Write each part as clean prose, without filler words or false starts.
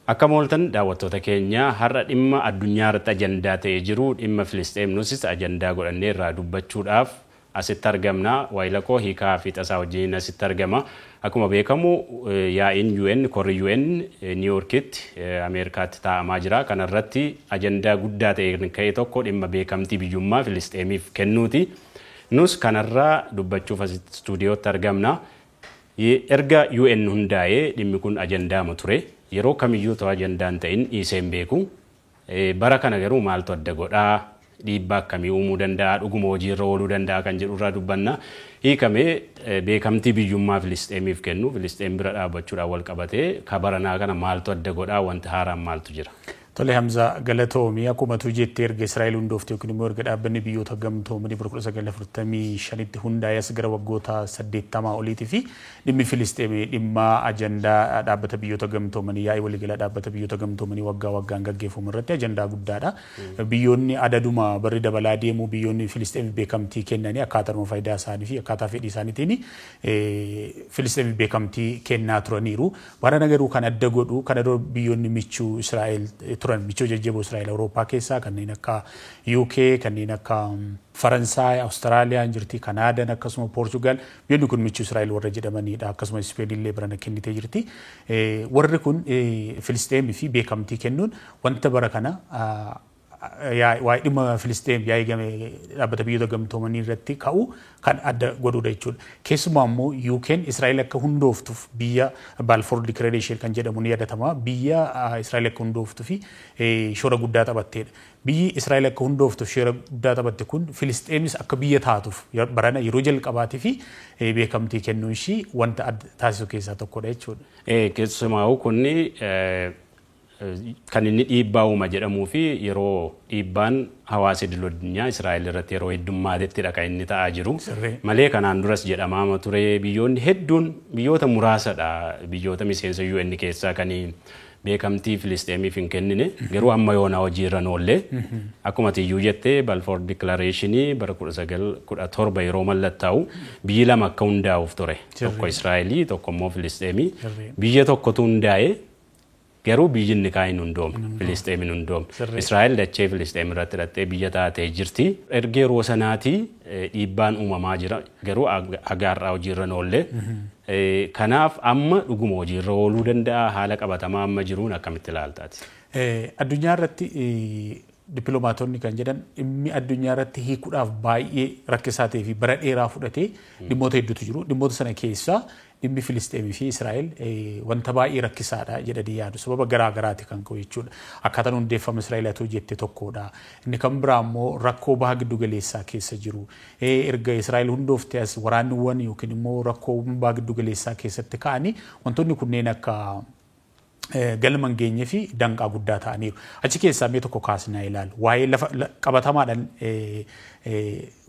Akka mooltan daawwattoota keenya har'a dhimma addunyaa irratti ajandaa ta'ee jiru dhimma Filisxeem nusis ajandaa godhannee irraa dubbachuudhaaf asitti argamna. Waayilakoo hiikaa fi tasaa wajjin asitti argama. Akkuma beekamu yaa'iin UN korri UN New Yorkitti Ameerikaatti taa'amaa jira. Kana irratti ajandaa guddaa ta'e ka'e tokko dhimma beekamtii biyyummaa Filisxeemiif kennuuti. Nus kanarraa dubbachuuf asitti stuudiyootti argamna. Erga UN hundaa'ee dhimmi kun ajandaa ture. Yeroo kamiyyuu ta'u ajandaan ta'in dhiisee hin beeku. Bara kana garuu maaltu adda godhaa? Dhiibbaa akkamii uumuu danda'a? Dhuguma hojiirra ooluu danda'a kan jedhu irraa dubbanna. Hiikamee beekamtii biyyummaa Filisxeemiif kennu Filisxeem bira dhaabbachuudhaan wal qabatee kabaranaa kana maaltu adda godhaa? Wanti haaraan maaltu jira? Tole Hamza galatoomii akkuma tu jettee erga Israa'el hundoofte yookiin immoo erga dhaabbanni biyyoota gamtoomanii 1945tti hundaa'es gara waggoota 80 oliitii fi dhimmi Filisxeemii dhimma ajandaa dhaabbata biyyoota gamtoomanii yaa'ii waliigalaa dhaabbata biyyoota gamtoomanii waggaa waggaan gaggeeffamu irratti ajandaa guddaadha. Biyyoonni adaduma barri dabalaa deemu biyyoonni Filisxeemiif beekamtii kennanii akkaataa faayidaa isaanii fi akkaataa fedhii isaaniitiin Filisxeemiif beekamtii kennaa turaniiru. Bara garuu kan adda godhu kana dura biyyoonni michuu Israa'el michuu jajjaboo Israa'el Awurooppaa keessaa kanneen akka UK kanneen akka Faransaay, Awustiraaliyaa jirti, Kanaadaan akkasuma Poorchugaal biyyoonni kun michuu Israa'el warra jedhamanidha. Akkasuma Ispeen illee birana kennitee jirti. Warri kun Filisxeemii fi beekamtii kennuun wanta bara kana waa'ee dhimma Filisxeem yaa'ii dhaabbata biyyoota gamtoomanii irratti ka'u kan adda godhudha jechuudha. Keessumaa immoo UK'n Israa'el akka hundooftuuf biyya Balfour Declaration kan jedhamu ni yaadatama. Biyya Israa'el akka hundooftuu fi shoora guddaa taphatteedha. Biyyi Israa'el akka hundooftuuf shoora guddaa taphatte kun Filisxeemis akka biyya taatuuf barana yeroo jalqabaatii fi beekamtii kennuun ishii wanta taasisu keessaa tokkodha jechuudha. Keessumaa kunni kan inni dhiibbaa uuma jedhamuu fi yeroo dhiibbaan hawaasa idil-addunyaa Israa'el irratti yeroo heddummaatedha kan inni ta'aa jiru. Malee kanaan duras jedhamaa ture biyyoonni hedduun biyyoota muraasadha. Biyyoota miseensa UN keessaa kan beekamtii Filisxeemiif hin kennine garuu amma yoona hojiirra oollee akkuma tiyyuu jettee Balfour Declarationii bara 1917 yeroo mallattaa'u biyyi lama akka hundaa'uuf ture. Tokko Israa'elii tokko immoo Filisxeemii. Biyya tokkotu hundaa'ee garuu biyyi kaa'in hundoomne Filisxeemin hundoomne. Israa'el dachee Filisxeem irratti hidhattee biyya taatee jirti. Erga yeroo sanaatii dhiibbaan uumamaa jira garuu agaarraa hojiirra oollee. Kanaaf amma dhuguma hojiirra ooluu danda'a haala qabatamaa amma jiruun akkamitti ilaaltaati? Addunyaa irratti dippiloomaatonni kan jedhan dhimmi addunyaa irratti hiikuudhaaf baay'ee rakkisaa ta'ee fi bara dheeraa fudhatee dhimmoota hedduutu jiru. Dhimmoota sana keessaa dhimmi Filisxeemii fi Israa'el wanta baay'ee rakkisaadha jedhanii yaadu. Sababa garaa garaati kan ka'u jechuudha. Akkaataan hundeeffama Israa'el haa jette tokkodha. Inni kan biraa immoo rakkoo baha giddu galeessaa keessa jiru. Erga Israa'el hundoofte as waraanniwwan yookiin immoo rakkoo baha giddu galeessaa keessatti ka'anii wantoonni kunneen akka galman geenye fi danqaa guddaa ta'aniiru. Achi keessaa mee tokko kaasnaa ilaalu. Waa'ee lafa qabatamaadhaan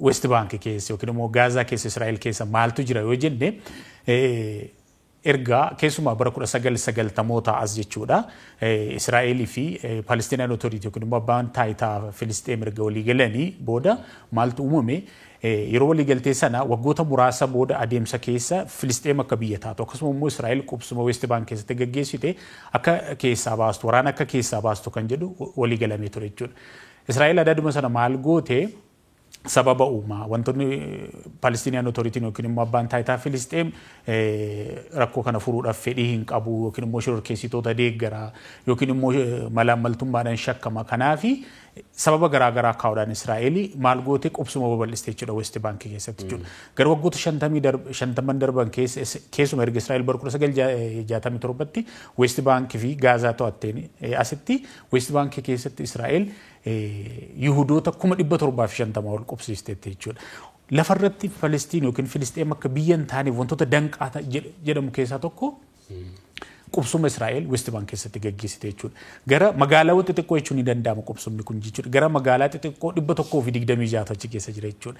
West Bank keessa yookiin immoo Gaazaa keessa Israa'el keessa maaltu jira yoo jenne erga keessumaa bara 1990 as jechuudha. Israa'elii fi Palestinian Authority yookiin immoo abbaan taayitaa Filisxeem erga walii galanii booda maaltu uumame yeroo walii galtee sana waggoota muraasa booda adeemsa keessa Filisxeem akka biyya taatu akkasuma immoo Israa'el qubsuma West Bank keessatti gaggeessite akka keessaa baastu waraana akka keessaa baastu kan jedhu walii galamee ture jechuudha. Israa'el adaduma sana maal goote sababa uumaa wantoonni Palestinian Authority yookiin immoo abbaan taayitaa Filisxeem rakkoo kana furuudhaaf fedhii hin qabu yookiin immoo shororkeessitoota deeggaraa yookiin immoo malaammaltummaadhaan shakkama. Kanaafi sababa garaa garaa kaa'uudhaan Israa'el maal goote qubsuma babal'iste jechuudha West Bank keessatti jechuudha. Gara waggoota 50 darban keessuma erga Israa'el bara 1967tti West Bank fi Gaazaa to'atteen asitti West Bank keessatti Israa'el Yihudoota 1750 ol qubsiisteetti jechuudha. Lafarratti Palestiin yookiin Filisxeem akka biyya hin taaneef wantoota danqaa jedhamu keessaa tokko qubsuma Israa'el West Bank keessatti gaggeessite jechuudha. Gara magaalaa xixiqqoo jechuun ni danda'ama qubsumni kun jechuudha. Gara magaalaa xixiqqoo 126 achi keessa jira jechuudha.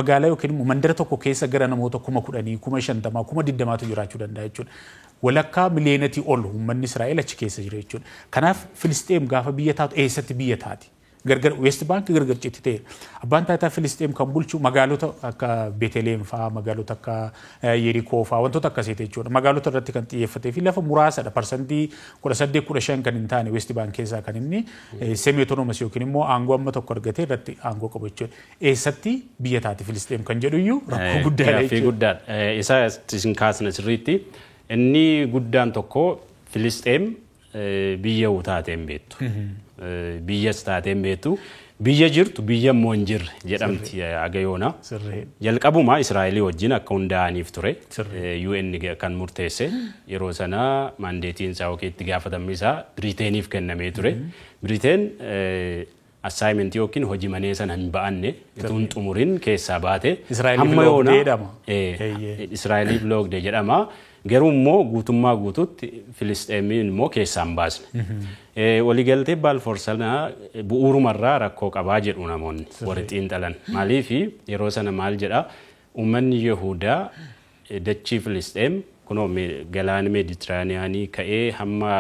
Magaalaa yookiin mandara tokko keessa gara namoota 10,000, 50,000, 20,000tu jiraachuu danda'a jechuudha. Walakkaa miliyoonatii ol uummanni Israa'el achi keessa jira jechuudha. Kanaaf Filisxeem gaafa biyya taatu eessatti biyya taati? gargar West Bank gargar cittee abbaan taayitaa Filisxeem kan bulchu magaalota akka Beeteleem fa'aa magaalota akka Yerikoo fa'aa wantoota akkasiiti jechuudha magaalota irratti kan xiyyeeffatee fi lafa muraasadha parsantii 18-15 kan hin taane West Bank keessaa kan inni semi autonomous yookiin immoo aangoo amma tokko argatee irratti aangoo qabu jechuudha eessatti biyya taati Filisxeem kan jedhu iyyuu rakkoo guddaadha jechuudha isa isin kaasna sirriitti inni guddaan tokko Filisxeem biyya utaateen beektu biyyas taateen beektu biyya jirtu biyya immoo hin jirre jedhamti agayoona jalqabuma Israa'elii wajjin akka hundaa'aniif ture UN kan murteesse yeroo sana mandeetiin isaa itti gaafatamni isaa Biriiteeniif kennamee ture Biriiteen assignment yookiin hojii manee sana hin ba'anne ituun xumuriin keessaa baate amma yoona Israa'eliif loogde jedhama garuu immoo guutummaa guututti Filisxeemiin immoo keessaa hin baasne waliigaltee Balfour sana bu'uurumarraa rakkoo qabaa jedhu namoonni warri xiinxalan maaliif yeroo sana maal jedha uummanni Yihuudaa dachii Filisxeem kunoo galaana Meeditiraaniyaanii ka'ee hamma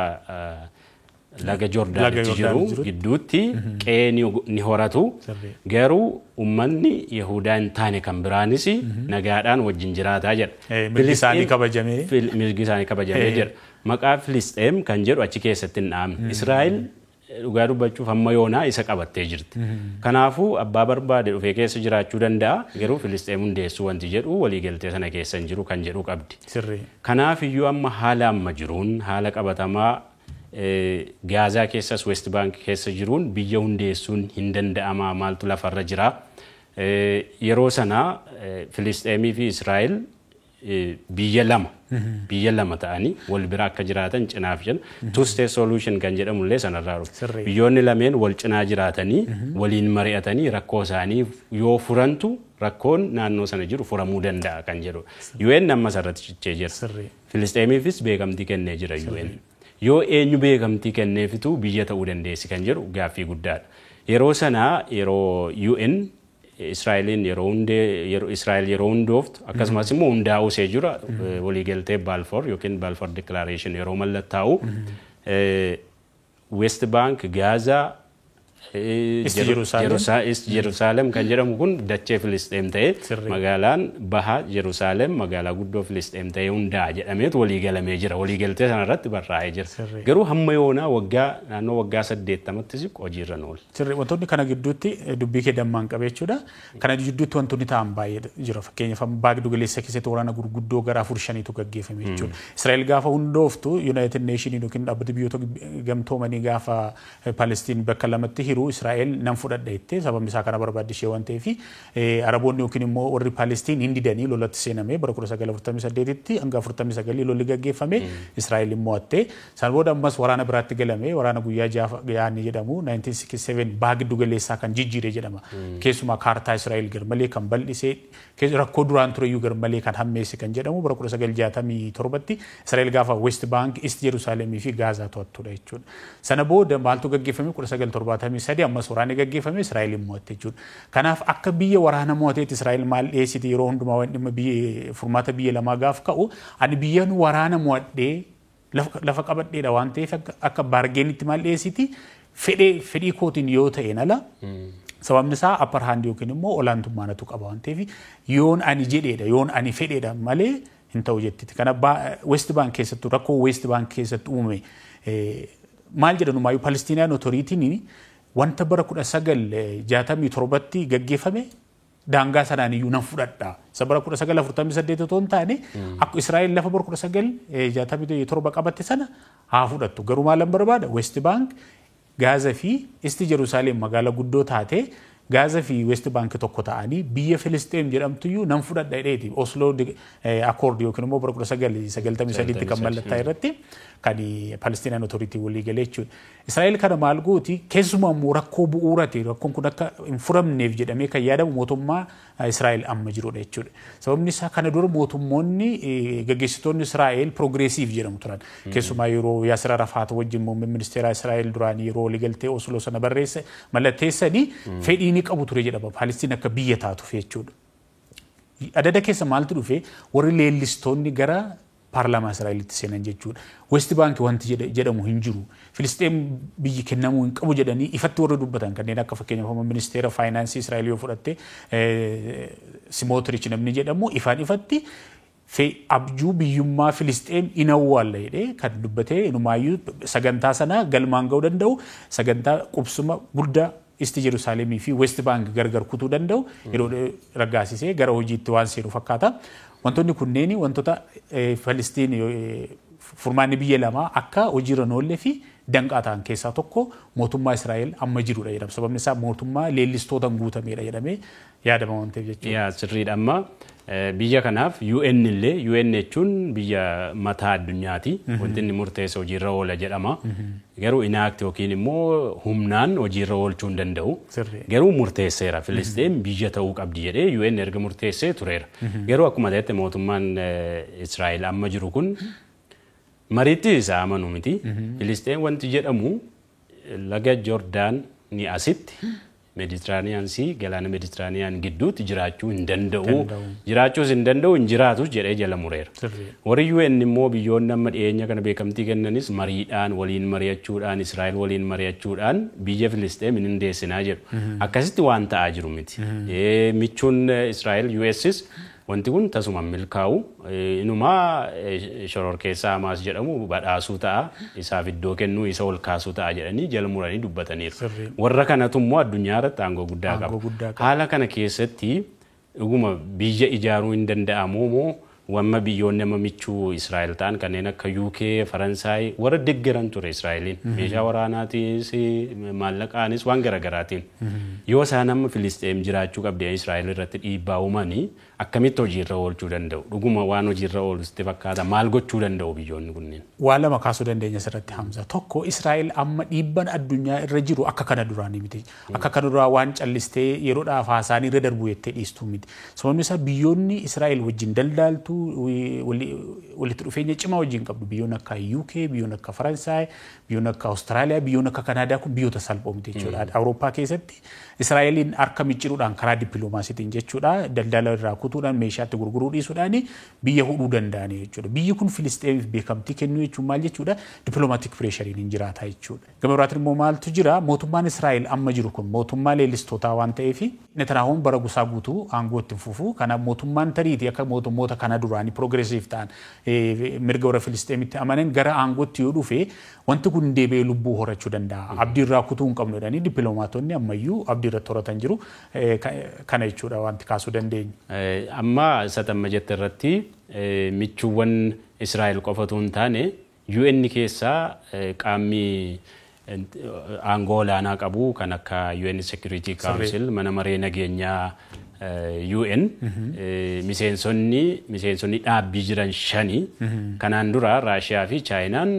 laga Jordaanitti jiru gidduutti qe'ee ni horatu garuu uummanni Yihuudaa hin taane kan biraanis nagaadhaan wajjin jiraataa jedha mirgi isaanii kabajamee jedha maqaa Filisxeem kan jedhu achi keessatti hin dhaamne Israa'el dhugaa dubbachuuf hamma yoonaa isa qabattee jirti kanaafuu abbaa barbaade dhufee keessa jiraachuu danda'a garuu Filisxeem hundeessuu wanti jedhu waliigaltee sana keessa hin jiru kan jedhu qabdi kanaaf iyyuu amma haala amma jiruun haala qabatamaa Gaazaa keessas West Bank keessa jiruun biyya hundeessuun hin danda'ama maaltu lafarra jira yeroo sana Filisxeemii fi Israa'el biyya lama ta'anii wal bira akka jiraatan cinaaf jenna two state solution kan jedhamu illee sanarraa dhufu biyyoonni lameen wal cinaa jiraatanii waliin mari'atanii rakkoo isaanii yoo furantu rakkoon naannoo sana jiru furamuu danda'a kan jedhu UN amma sarratti cichee jira Filisxeemiifis beekamtii kennee jira UN yoo eenyu beekamtii kenneefitu biyya ta'uu dandeessi kan jedhu gaaffii guddaadha yeroo sana yeroo UN Israa'eliin Israa'el yeroo hundooftu akkasumas immoo hundaa'uu see jira waliigaltee Balfour yookiin Balfour Declaration yeroo mallattaa'u West Bank Gaza Jerusalem kan jedhamu kun dachee Filisxeem ta'ee magaalaan baha Jerusalem magaalaa guddoo Filisxeem ta'ee hundaa'a jedhameetu waliigalamee jira waliigaltee sanarratti barraa'ee jira garuu hamma yoonaa naannoo waggaa 80tti hojiirra oole. Wantoonni kana gidduutti dubbii kee dammaan qabe jechuudha kana gidduutti wantoonni ta'an baay'ee jira fakkeenyaaf baagduu galeessa keessatti waraana gurguddoo gara 4-5tu gaggeeffame jechuudha Israa'el gaafa hundooftu United Nations yookiin dhaabbata biyyoota gamtoomanii gaafa Palestiin bakka lamatti hiru Israa'el nan fudhadha jettee sababni isaa kana barbaadishee waan ta'eef Araboonni yookiin immoo warri Palestiin hin didanii lolatti seenamee bara 1948tti hanga 49 lolli gaggeeffame Israa'el immoo attee san booda ammas waraana biraatti galame waraana guyyaa jahaanii jedhamu 1967 baagduu galeessaa kan jijjiire jedhama keessumaa kaartaa Israa'el garmalee kan bal'isee rakkoo duraan ture iyyuu garmalee kan hammeesse kan jedhamu bara 1967tti Israa'el gaafa West Bank East Jerusalem fi Gaazaa to'attudha jechuudha sana booda maaltu gaggeeffame 1973 ammas waraana gaggeeffame Israa'el mo'atte jechuudha. Kanaaf akka biyya waraana mo'ateetti Israa'el maal dhiyeessiti yeroo hundumaa waan dhimma furmaata biyya lamaa gaaf ka'u ani biyyan waraana mo'adhee lafa qabadheedha waan ta'eef akka baargeenitti maal dhiyeessiti fedhii kootiin yoo ta'e nala sababni isaa upper hand yookiin immoo olaantummaanatu qaba waan ta'eef yoon ani jedheedha yoon ani fedheedha malee hin ta'u jettiti. Kana West Bank keessattuu rakkoo West Bank keessatti uumame maal jedhanumaayuu Palestinian Authority wanta bara 1967tti gaggeeffame daangaa sanaan iyyuu nan fudhadha. Isa bara 1948 otoo hin taane akka Israa'el lafa bara 1967 qabatte sana haa fudhattu. Garuu maalan barbaada West Bank Gaazaa fi East Jerusalem magaalaa guddoo taate Gaazaa fi West Bank tokko ta'anii biyya Filisxeem jedhamtu iyyuu nan fudhadha jedheeti Oslo Accord yookiin immoo bara 1993tti kan mallattaa irratti kan Palestinian Authority walii galee jechuudha. Israa'el kana maal gooti keessumaa immoo rakkoo bu'uuraati rakkoon kun akka hin furamneef jedhamee kan yaadamu mootummaa Israa'el amma jirudha jechuudha. Sababni isaa kana dura mootummoonni gaggeessitoonni Israa'el progressive jedhamu turan. Keessumaa yeroo Yaasir Arafaat wajjin muummee ministeera Israa'el duraanii yeroo waliigaltee Oslo sana barreesse mallatteessanii fedhii ni qabu ture jedhama Palestiin akka biyya taatuuf jechuudha. Adada keessa maaltu dhufe warri leellistoonni gara paarlaamaa Israa'elitti seenan jechuudha. West Bank wanti jedhamu hin jiru. Filisxeem biyyi kennamuu hin qabu jedhanii ifatti warra dubbatan kanneen akka fakkeenyaaf ministeera faayinaansii Israa'el yoo fudhatte Simotrich namni jedhamu ifatti abjuu biyyummaa Filisxeem in awwaalla jedhee kan dubbatee inumaayyuu sagantaa sana galmaan ga'uu danda'u sagantaa qubsuma guddaa Isti Yerusaalemii fi West Bank gargar kutuu danda'u yeroo raggaasisee gara hojiitti waan seenu fakkaata. Wantoonni kunneeni wantoota Filistiin furmaanni biyya lamaa akka hojiirra oollee fi danqaa ta'an keessaa tokko mootummaa Israa'el amma jirudha jedhama. Sababni isaa mootummaa leellistootaan guutameedha jedhamee yaadama waan ta'eef jechuudha. Yaa sirriidha amma biyya kanaaf UN illee UN jechuun biyya mataa addunyaati. Wanti inni murteessa hojiirra oola jedhama. Garuu inaakti yookiin immoo humnaan hojiirra oolchuu hin danda'u. Garuu murteesseera. Filisxeem biyya ta'uu qabdi jedhee UN erga murteessee tureera. Garuu akkuma ta'etti mootummaan Israa'el amma jiru kun mariitti isaa amanu miti. Filisxeem wanti jedhamu laga Joordaan ni asitti Mediterranean Sea galaana Mediterranean gidduutti jiraachuu hin danda'u. Jiraachuus hin danda'u hin jiraatus jedhee jala mureera. Warri UN immoo biyyoonni amma dhiyeenya kana beekamtii kennanis mariidhaan waliin mari'achuudhaan Israa'el waliin mari'achuudhaan biyya Filisxeem hin hundeessinaa jedhu. Akkasitti waan ta'aa jiru miti. Michuun Israa'el US's wanti kun tasuma milkaa'u inumaa shororkeessaa Hamaas jedhamu badhaasuu ta'a isaaf iddoo kennuu isa ol kaasuu ta'a jedhanii jala muranii dubbataniiru. Warra kanatu immoo addunyaa irratti aangoo guddaa qaba. Haala kana keessatti dhuguma biyya ijaaruu hin danda'amu moo wamma biyyoonni amma michuu Israa'el ta'an kanneen akka UK, Faransaay warra deeggaran ture Israa'eliin meeshaa waraanaatiis maallaqaanis waan garaagaraatiin yoo isaan amma Filisxeem jiraachuu qabdee Israa'el irratti dhiibbaa uumanii akkamitti hojiirra oolchuu danda'u dhuguma waan hojiirra oolusti fakkaata maal gochuu danda'u biyyoonni kunneen. Waa lama kaasuu dandeenya asirratti Hamza. Tokko Israa'el amma dhiibban addunyaa irra jiru akka kana duraanii miti. Akka kana duraa waan callistee yeroodhaaf haasaanii irra darbu jettee dhiistuu miti. Sababni isaa biyyoonni Israa'el wajjin daldaaltu walitti dhufeenya cimaa wajjin qabdu biyyoonni akka UK, biyyoonni akka Faransaay, biyyoonni akka Awustiraaliyaa, biyyoonni akka Kanaadaa kun biyyoota salphoo miti jechuudha. Awurooppaa keessatti Israa'eliin harka micciruudhaan karaa dippiloomaasiitiin jechuudha. Daldala irraa kutuudhaan meeshaatti gurguruu dhiisuudhaan biyya hudhuu danda'anii jechuudha. Biyyi kun Filisxeemiif beekamtii kennuu jechuun maal jechuudha? Dippiloomaatiik pireeshariin hin jiraata jechuudha. Gama biraatiin immoo maaltu jira? Mootummaan Israa'el amma jiru kun mootummaa leellistootaa waan ta'eef Netanyaahuun bara gusaa guutuu aangoo itti fufuu. Kanaaf mootummaan tariitii akka mootummoota kana duraanii progressiif ta'an mirga warra Filisxeemitti amanan gara aangootti yoo dhufe wanti kun deebi'ee lubbuu horachuu danda'a. Abdii irraa kutuu hin qabnu jedhanii dippiloomaatonni ammayyuu abdii irratti horatan jiru. Kana jechuudha wanti kaasuu dandeenya. Amma isa amma jette irratti michuuwwan Israa'el qofatu hin taane UN keessaa qaamni aangoo olaanaa qabu kan akka UN Security Council mana maree nageenyaa UN miseensonni dhaabbii jiran 5 kanaan dura Raashiyaa fi Chaayinaan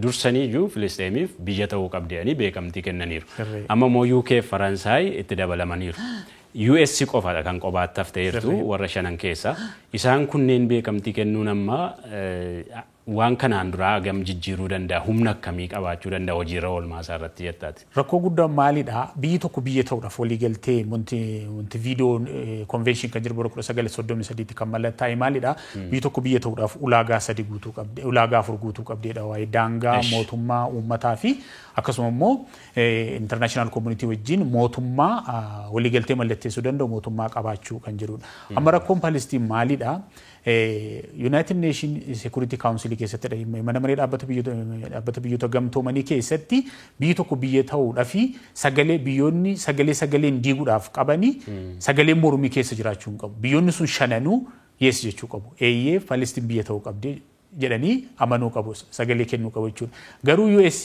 dursanii iyyuu Filisxeemiif biyya ta'uu qabdanii beekamtii kennaniiru. Amma immoo UK Faransaay itti dabalamaniiru. US qofaadha kan qobaatti hafteertu warra 5 keessa. Isaan kunneen beekamtii kennuun amma waan kanaan dura agam jijjiiruu danda'a humna akkamii qabaachuu danda'a hojiirra oolmaa isaa irratti jettaati. Rakkoo guddaan maalidha? Biyyi tokko biyya ta'uudhaaf walii galtee wanti viidiyoo konvenshin kan jiru bara 1933 kan mallattaa'e maalidha? Biyyi tokko biyya ta'uudhaaf ulaagaa 3 guutuu qabdi, ulaagaa 4 guutuu qabdeedha waa'ee daangaa, mootummaa, uummataa fi akkasuma immoo international community wajjin mootummaa walii galtee mallatteessuu danda'u mootummaa qabaachuu kan jirudha. Amma rakkoon Palestiin maalidha? United Nations Security Council keessatti mana maree dhaabbata biyyoota gamtoomanii keessatti biyyi tokko biyya ta'uudhaaf sagalee biyyoonni sagaleen diiguudhaaf qabanii sagalee mormii keessa jiraachuu hin qabu. Biyyoonni sun 5 yes jechuu qabu. Eeyyee Palestiin biyya ta'uu qabdi jedhanii amanuu qabu sagalee kennuu qabu jechuudha. Garuu US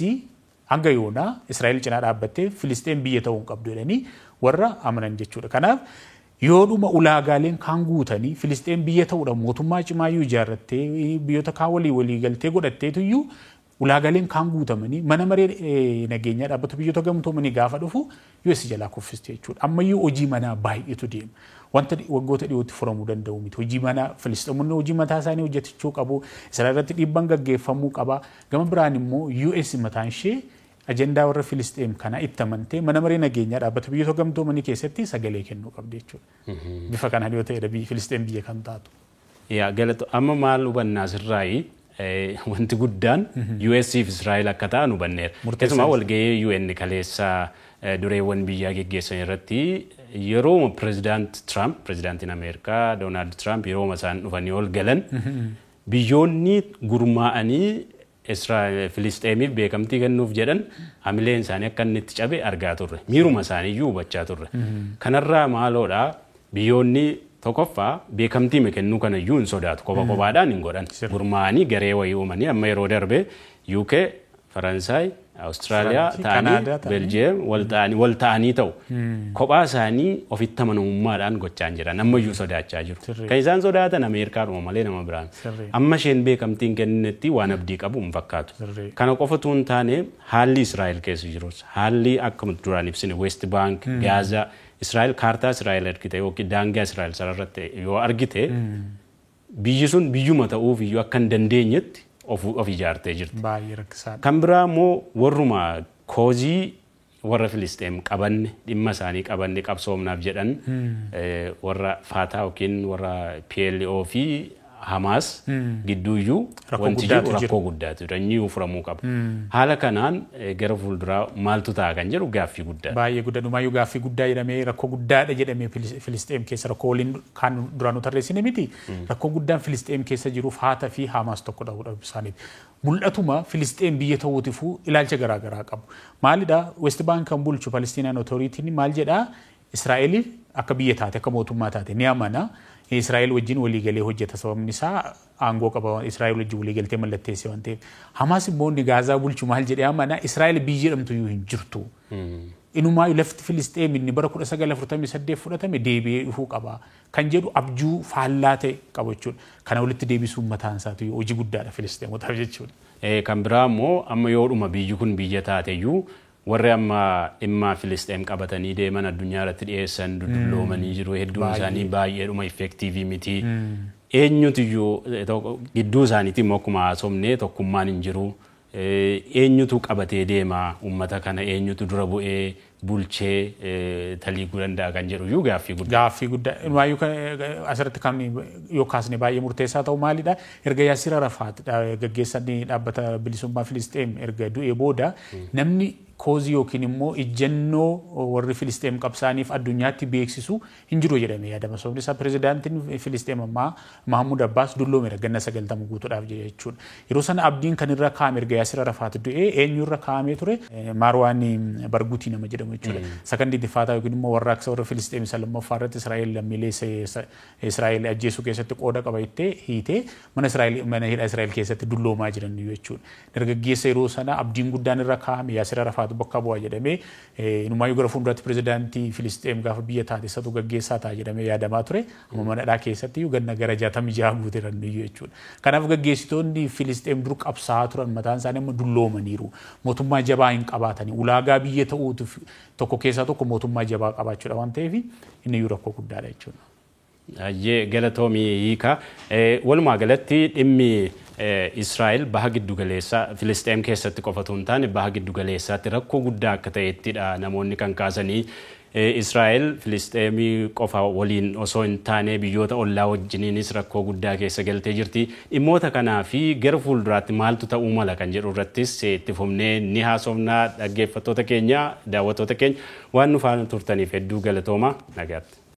hanga yoona Israa'el cinaa dhaabbattee Filisxeem biyya ta'uu hin qabdu jedhanii warra amanan jechuudha. Kanaaf yoodhuma ulaagaaleen kan guutanii Filisxeem biyya ta'uudha mootummaa cimaayyuu ijaarrattee biyyoota kaan walii galtee godhatteetuyyuu ulaagaaleen kan guutamanii mana maree nageenyaa dhaabbata biyyoota gamtoomanii gaafa dhufu US jalaa kuffiste jechuudha. Ammayyuu hojii manaa baay'eetu deema. Wanta waggoota dhiyootti furamuu danda'u miti. Hojii manaa Filisxeemonni hojii mataa isaanii hojjetachuu qabu. Isaan irratti dhiibbaan gaggeeffamuu qaba. Gama biraan immoo US mataan ishee ajendaa warra Filisxeem kana itti amantee mana maree nageenyaa dhaabbata biyyoota gamtoomanii keessatti sagalee kennuu qabdi jechuudha. Bifa kanaan yoo ta'e Filisxeem biyya kan taatu. Yaa galatu amma maal hubannaa sirraayi wanti guddaan US fi Israa'el akka ta'an hubanneera. Keessumaa walgahii UN kaleessa dureewwan biyyaa geggeessan irratti yeroo pirezidaantiin Ameerikaa Doonaald Tiraamp yeroo isaan dhufanii ol galan biyyoonni gurmaa'anii Filisxeemiif beekamtii kennuuf jedhan hamileen isaanii akka inni itti cabe argaa turre. Miiruma isaanii iyyuu hubachaa turre. Kanarraa maaloodhaa biyyoonni tokkoffaa beekamtii kennuu kana iyyuu hin sodaatu. Kophaadhaan hin godhan. Gurmaa'anii garee wayii uumanii amma yeroo darbe UK, Faransaay, Awustiraaliyaa ta'anii Beeljiyeem wal ta'anii ta'u. Kophaa isaanii ofitti amanamummaadhaan gochaan jiran ammayyuu sodaachaa jiru. Kan isaan sodaatan Ameerikaadhuma malee nama biraan. Amma isheen beekamtiin kenninetti waan abdii qabu hin fakkaatu. Kana qofatu hin taane haalli Israa'el keessa jirus haalli akkuma duraan ibsine West Bank, Gaza, Israa'el kaartaa Israa'el argite yookiin daangaa Israa'el sararratti yoo argite biyyi sun biyyuma ta'uuf iyyuu akka hin dandeenyetti of ijaartee jirti. Baay'ee rakkisaadha. Kan biraa immoo warruma koozii warra Filisxeem qabanne dhimma isaanii qabanne qabsoomnaaf jedhan warra Faataa yookiin warra PLO fi Hamas gidduuyyuu wanti jiru rakkoo guddaatu jira. Inni furamuu qaba. Haala kanaan gara fuulduraa maaltu ta'a kan jedhu gaaffii guddaa. Baay'ee guddaa dhumayyuu gaaffii guddaa jedhamee rakkoo guddaadha jedhamee Filisxeem keessa rakkoo waliin kan duraan nu tarreessine miti. Rakkoo guddaan Filisxeem keessa jiruuf Faataa fi Hamas tokko ta'uudha isaaniiti. Mul'atuma Filisxeem biyya ta'uutiifuu ilaalcha garaagaraa qabu. Maalidha West Bank kan bulchu Palestinian Authority maal jedhaa Israa'el akka biyya taate akka mootummaa taate ni amana. Israa'el wajjin waliigalee hojjeta sababni isaa aangoo qaba Israa'el wajjin waliigaltee mallatteesse waan ta'eef. Hamas immoo inni Gaazaa bulchu maal jedhee amana Israa'el biyya jedhamtu iyyuu hin jirtu. Inumaa lafti Filisxeem inni bara 1948 fudhatame deebi'ee dhufuu qaba. Kan jedhu abjuu faallaa ta'e qaba jechuudha. Kana walitti deebisuun mataan isaatu hojii guddaadha Filisxeemotaaf jechuudha. Kan biraa immoo amma yoodhuma biyyi kun biyya taateyyuu warri amma dhimma Filisxeem qabatanii deeman addunyaa irratti dhiyeessan dudulloomanii jiru. Hedduun isaanii baay'eedhuma effektiivii miti. Eenyutu iyyuu gidduu isaaniitiin immoo akkuma haasofne tokkummaan hin jiru. Eenyutu qabatee deema uummata kana eenyutu dura bu'ee bulchee taliiguu danda'a kan jedhu iyyuu gaaffii guddaa. Gaaffii guddaa. Maayyuu asirratti kan yoo kaasne baay'ee murteessaa ta'u maalidha? Erga Yaasir Arafaat gaggeessanii dhaabbata bilisummaa Filisxeem erga du'ee booda namni koozii yookiin immoo ijjennoo warri Filisxeem qabsaaniif addunyaatti beeksisu hin jiru jedhamee yaadama. Sababni isaa pirezidaantiin Filisxeem ammaa Mahamuud Abbaas dulloomeera ganna 90 guutuudhaaf jechuudha. Yeroo sana abdiin kan irra kaa'ame erga Yaasir Arafaat du'ee eenyurra kaa'amee ture Marwaan Barguutii nama jedhamu jechuudha. Sakandii Difaataa yookiin immoo warraaqsa warra Filisxeem isa lammaffaa irratti Israa'el lammiilee Israa'el ajjeesuu keessatti qooda qaba jettee hiitee mana hidhaa Israa'el keessatti dulloomaa jiran jechuudha. Dargaggeessa yeroo sana abdiin guddaan irra kaa'ame Yaasir Arafaat bakka bu'aa jedhamee inumayyuu gara fuulduraatti pirezidaantii Filisxeem gaafa biyya taate isatu gaggeessaa ta'a jedhamee yaadamaa ture. Amma mana hidhaa keessatti ganna gara 66 guuteeran jechuudha. Kanaaf gaggeessitoonni Filisxeem dur qabsaa'aa turan mataan isaanii amma dulloomaniiru. Mootummaa jabaa hin qabaatanii ulaagaa biyya ta'uutiif tokko keessaa tokko mootummaa jabaa qabaachuudha waan ta'eef inni iyyuu rakkoo guddaadha jechuudha. Galatoomii hiika. Walumaa galatti dhimmi Israa'el baha giddu galeessaa Filisxeem keessatti qofatu hin taane baha giddu galeessaatti rakkoo guddaa akka ta'ettidha namoonni kan kaasanii. Israa'el Filisxeemii qofa waliin osoo hin taane biyyoota ollaa wajjiniinis rakkoo guddaa keessa galtee jirti. Dhimmoota kanaa fi gara fuulduraatti maaltu ta'uu mala kan jedhu irrattis itti fufnee ni haasofnaa dhaggeeffattoota keenya daawwattoota keenya waan nu faana turtaniif hedduu galatooma nagaatti.